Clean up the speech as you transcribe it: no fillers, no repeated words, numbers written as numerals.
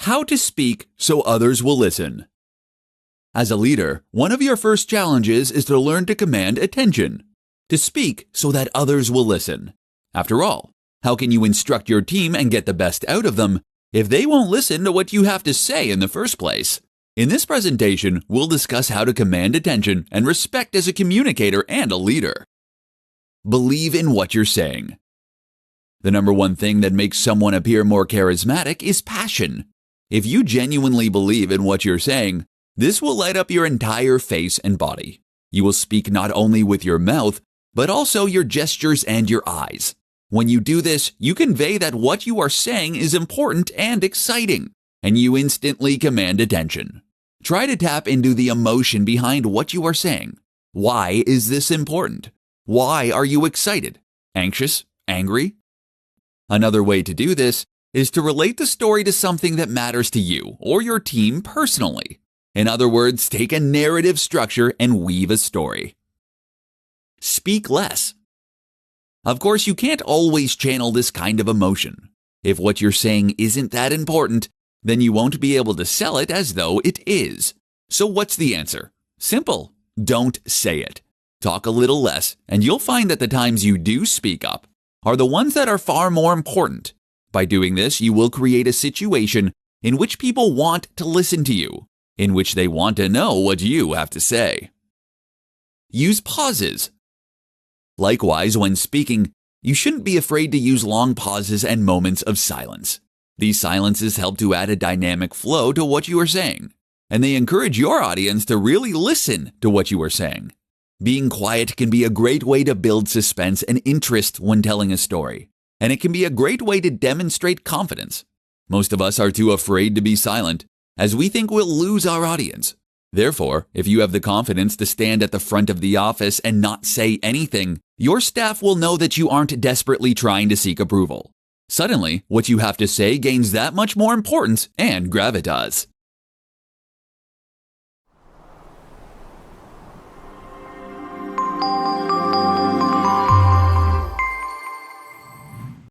How to speak so others will listen. As a leader, one of your first challenges is to learn to command attention, to speak so that others will listen. After all, how can you instruct your team and get the best out of them if they won't listen to what you have to say in the first place? In this presentation, we'll discuss how to command attention and respect as a communicator and a leader. Believe in what you're saying. The number one thing that makes someone appear more charismatic is passion. If you genuinely believe in what you're saying, this will light up your entire face and body. You will speak not only with your mouth, but also your gestures and your eyes. When you do this, you convey that what you are saying is important and exciting, and you instantly command attention. Try to tap into the emotion behind what you are saying. Why is this important? Why are you excited? Anxious? Angry? Another way to do this is to relate the story to something that matters to you or your team personally. In other words, take a narrative structure and weave a story. Speak less. Of course, you can't always channel this kind of emotion. If what you're saying isn't that important, then you won't be able to sell it as though it is. So what's the answer? Simple. Don't say it. Talk a little less, and you'll find that the times you do speak up are the ones that are far more important. By doing this, you will create a situation in which people want to listen to you, in which they want to know what you have to say. Use pauses. Likewise, when speaking, you shouldn't be afraid to use long pauses and moments of silence. These silences help to add a dynamic flow to what you are saying, and they encourage your audience to really listen to what you are saying. Being quiet can be a great way to build suspense and interest when telling a story, and it can be a great way to demonstrate confidence. Most of us are too afraid to be silent, as we think we'll lose our audience. Therefore, if you have the confidence to stand at the front of the office and not say anything, your staff will know that you aren't desperately trying to seek approval. Suddenly, what you have to say gains that much more importance and gravitas.